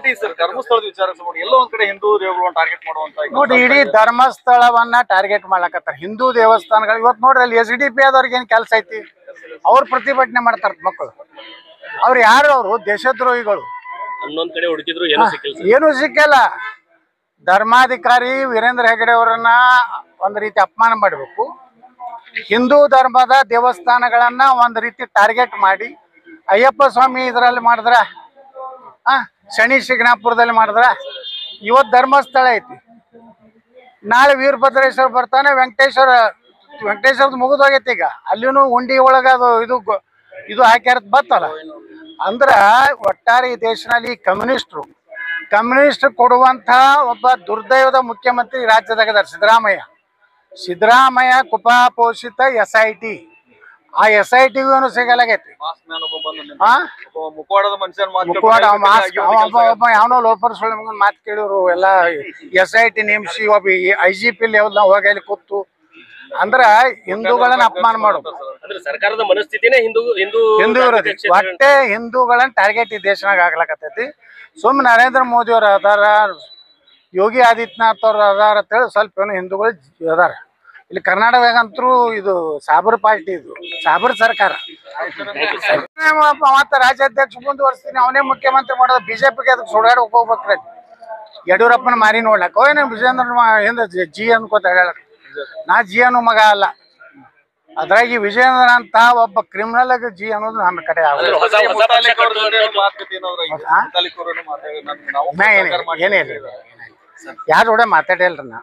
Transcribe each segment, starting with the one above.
SIT sir ಧರ್ಮಸ್ಥಳದ ವಿಚಾರ ಎಲ್ಲೋ ಒಂದ್ ಕಡೆ ಹಿಂದೂ ದೇವರುಗಳನ್ನ ಟಾರ್ಗೆಟ್ ಮಾಡುವಂತ ನೋಡಿ, ಇಡೀ ಧರ್ಮಸ್ಥಳವನ್ನ ಟಾರ್ಗೆಟ್ ಮಾಡ್ಲಕತ್ತಾರ. ಹಿಂದೂ ದೇವಸ್ಥಾನಗಳು ಇವತ್ತು ನೋಡ್ರಿ, ಅಲ್ಲಿ SDP ಆದವ್ರಿಗೆ ಏನ್ ಕೆಲಸ ಐತಿ? ಅವ್ರು ಪ್ರತಿಭಟನೆ ಮಾಡ್ತಾರ ಮಕ್ಕಳು. ಅವ್ರು ಯಾರು? ಅವರು ದೇಶದ್ರೋಹಿಗಳು. ಹನ್ನೊಂದ್ ಕಡೆ ಹುಡುಕಿದ್ರು ಏನು ಸಿಕ್ಕಲ್ಲ. ಧರ್ಮಾಧಿಕಾರಿ ವೀರೇಂದ್ರ ಹೆಗಡೆ ಅವರನ್ನ ಒಂದ್ ರೀತಿ ಅಪಮಾನ ಮಾಡಬೇಕು. ಹಿಂದೂ ಧರ್ಮದ ದೇವಸ್ಥಾನಗಳನ್ನ ಒಂದ್ ರೀತಿ ಟಾರ್ಗೆಟ್ ಮಾಡಿ, ಅಯ್ಯಪ್ಪ ಸ್ವಾಮಿ ಇದರಲ್ಲಿ ಮಾಡಿದ್ರ, ಶನಿ ಶಿಗ್ನಾಪುರದಲ್ಲಿ ಮಾಡಿದ್ರ, ಇವತ್ತು ಧರ್ಮಸ್ಥಳ ಐತಿ, ನಾಳೆ ವೀರಭದ್ರೇಶ್ವರ ಬರ್ತಾನೆ, ವೆಂಕಟೇಶ್ವರದ ಮುಗಿದೋಗೈತಿ. ಈಗ ಅಲ್ಲಿನೂ ಉಂಡಿ ಒಳಗ ಅದು ಇದು ಹಾಕ್ಯಾರ ಬತ್ತಲ್ಲ. ಅಂದ್ರ ಒಟ್ಟಾರೆ ಈ ದೇಶದಲ್ಲಿ ಕಮ್ಯುನಿಸ್ಟ್ ಕೊಡುವಂತ ಒಬ್ಬ ದುರ್ದೈವದ ಮುಖ್ಯಮಂತ್ರಿ ರಾಜ್ಯದಾಗ ಸಿದ್ದರಾಮಯ್ಯ ಕುಪಾಪೋಷಿತ SIT. ಆ SITಗೂ ಏನು ಸಿಗಲಾಗೈತಿ. ಯಾವನೋ ಲೋಪರ್ ಸುಳ್ಳ ಮಾತು ಕೇಳಿದ್ರು ಎಲ್ಲ SIT ನೇಮಿಸಿ ಒಬ್ಬ IGP ಲೆವೆಲ್ ಹೋಗಿ ಅಲ್ಲಿ ಕೂತು ಅಂದ್ರ ಹಿಂದೂಗಳನ್ನ ಅಪಮಾನ ಮಾಡೋದು. ಸರ್ಕಾರದ ಮನಸ್ಥಿತಿನೇ ಹಿಂದೂ ವಿರೋಧಿ. ಒಟ್ಟೆ ಹಿಂದೂಗಳನ್ನ ಟಾರ್ಗೆಟ್ ಈ ದೇಶನಾಗ ಆಗ್ಲಕತ್ತೈತಿ. ಸುಮ್ ನರೇಂದ್ರ ಮೋದಿ ಅವ್ರ ಅದಾರ, ಯೋಗಿ ಆದಿತ್ಯನಾಥ್ ಅವ್ರ ಅದಾರ ಅಂತೇಳಿ ಸ್ವಲ್ಪ ಏನೋ ಹಿಂದೂಗಳು ಅದಾರ. ಇಲ್ಲಿ ಕರ್ನಾಟಕದಾಗಂತರೂ ಇದು ಸಾಬರ್ ಪಾರ್ಟಿ, ಇದು ಸಾಬರ್ ಸರ್ಕಾರ. ಮತ್ತ ರಾಜ್ಯಾಧ್ಯಕ್ಷ ಮುಂದುವರ್ಸ್ತೀನಿ, ಅವನೇ ಮುಖ್ಯಮಂತ್ರಿ ಮಾಡೋದು. BJPಗೆ ಅದಕ್ಕೆ ಸುಡಾಡಕ್ ಹೋಗ್ಬೇಕ್ರಿ. ಯಡಿಯೂರಪ್ಪನ ಮಾರಿ ನೋಡ್ಲಕ್ಕ ಏನು ವಿಜೇಂದ್ರ ಜಿ ಅನ್ಕೋತ ಹೇಳಕ್. ನಾ ಜಿ ಅನ್ನೋ ಮಗ ಅಲ್ಲ. ಅದ್ರಾಗಿ ವಿಜೇಂದ್ರ ಅಂತ ಒಬ್ಬ ಕ್ರಿಮಿನಲ್ ಆಗಿ ಜಿ ಅನ್ನೋದು ನಮ್ಮ ಕಡೆ ಏನಿಲ್ಲ. ಯಾರು ಕೂಡ ಮಾತಾಡಿಲ್ರಿ. ನಾ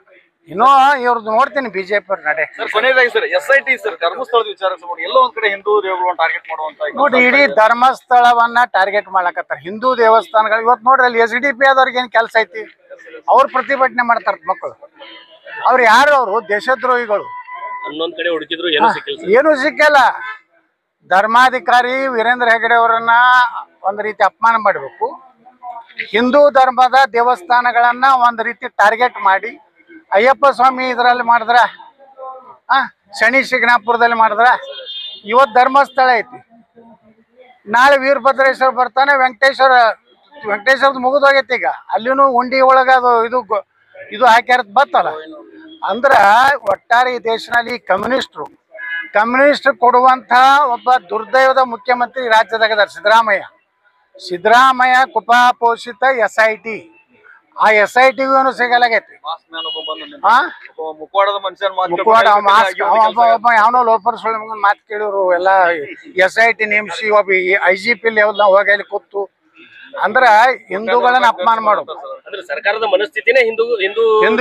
ಇನ್ನೂ ಇವ್ರದ್ದು ನೋಡ್ತೀನಿ BJP ಅವ್ರ ನಡೆ. ಕೊನೆಯದಾಗಿ ಸರ್ SIT ಸರ್ ಧರ್ಮಸ್ಥಳದ ವಿಚಾರ ಎಲ್ಲೋ ಒಂದ್ ಕಡೆ ಹಿಂದೂ ದೇವರುಗಳನ್ನ ಟಾರ್ಗೆಟ್ ಮಾಡುವಂತ ನೋಡಿ, ಇಡೀ ಧರ್ಮಸ್ಥಳವನ್ನ ಟಾರ್ಗೆಟ್ ಮಾಡ್ಲಕತ್ತಾರ. ಹಿಂದೂ ದೇವಸ್ಥಾನಗಳು ಇವತ್ತು ನೋಡ್ರಿ, ಅಲ್ಲಿ SDP ಆದವ್ರಿಗೆ ಏನ್ ಕೆಲಸ ಐತಿ? ಅವ್ರು ಪ್ರತಿಭಟನೆ ಮಾಡ್ತಾರ ಮಕ್ಕಳು. ಅವ್ರು ಯಾರು? ಅವರು ದೇಶದ್ರೋಹಿಗಳು. ಹನ್ನೊಂದ್ ಕಡೆ ಹುಡುಕಿದ್ರು ಏನು ಸಿಕ್ಕಲ್ಲ. ಧರ್ಮಾಧಿಕಾರಿ ವೀರೇಂದ್ರ ಹೆಗಡೆ ಅವರನ್ನ ಒಂದ್ ರೀತಿ ಅಪಮಾನ ಮಾಡಬೇಕು. ಹಿಂದೂ ಧರ್ಮದ ದೇವಸ್ಥಾನಗಳನ್ನ ಒಂದ್ ರೀತಿ ಟಾರ್ಗೆಟ್ ಮಾಡಿ, ಅಯ್ಯಪ್ಪ ಸ್ವಾಮಿ ಇದರಲ್ಲಿ ಮಾಡಿದ್ರ, ಶನಿ ಶಿಗ್ನಾಪುರದಲ್ಲಿ ಮಾಡಿದ್ರ, ಇವತ್ತು ಧರ್ಮಸ್ಥಳ ಐತಿ, ನಾಳೆ ವೀರಭದ್ರೇಶ್ವರ ಬರ್ತಾನೆ, ವೆಂಕಟೇಶ್ವರದ ಮುಗಿದೋಗೈತಿ. ಈಗ ಅಲ್ಲಿನೂ ಉಂಡಿ ಒಳಗ ಅದು ಇದು ಹಾಕ್ಯಾರ ಬತ್ತಲ್ಲ. ಅಂದ್ರ ಒಟ್ಟಾರೆ ಈ ದೇಶದಲ್ಲಿ ಕಮ್ಯುನಿಸ್ಟ್ ಕೊಡುವಂತ ಒಬ್ಬ ದುರ್ದೈವದ ಮುಖ್ಯಮಂತ್ರಿ ರಾಜ್ಯದಾಗ ಸಿದ್ದರಾಮಯ್ಯ ಕುಪಾಪೋಷಿತ SIT. ಆ SITಗೂ ಏನು ಸಿಗಲಾಗೈತಿ. ಯಾವನೋ ಲೋಪರ್ ಸುಳ್ಳ ಮಾತು ಕೇಳಿದ್ರು ಎಲ್ಲ SIT ನೇಮಿಸಿ ಒಬ್ಬ IGP ಲೆವೆಲ್ ಹೋಗಿ ಅಲ್ಲಿ ಕೂತು ಅಂದ್ರ ಹಿಂದೂಗಳನ್ನ ಅಪಮಾನ ಮಾಡೋದು. ಸರ್ಕಾರದ ಮನಸ್ಥಿತಿನೇ ಹಿಂದೂ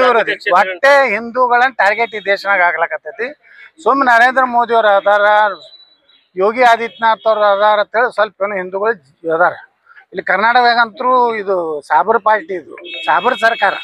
ವಿರೋಧಿ. ಒಟ್ಟೆ ಹಿಂದೂಗಳನ್ನ ಟಾರ್ಗೆಟ್ ಈ ದೇಶನಾಗ ಆಗ್ಲಕತ್ತೈತಿ. ಸುಮ್ ನರೇಂದ್ರ ಮೋದಿ ಅವ್ರ ಅದಾರ, ಯೋಗಿ ಆದಿತ್ಯನಾಥ್ ಅವ್ರ ಅದಾರ ಅಂತೇಳಿ ಸ್ವಲ್ಪ ಏನೋ ಹಿಂದೂಗಳು ಅದಾರ. ಇಲ್ಲಿ ಕರ್ನಾಟಕದಾಗಂತರೂ ಇದು ಸಾಬರ್ ಪಾರ್ಟಿ, ಇದು ಸಾಬರ್ ಸರ್ಕಾರ.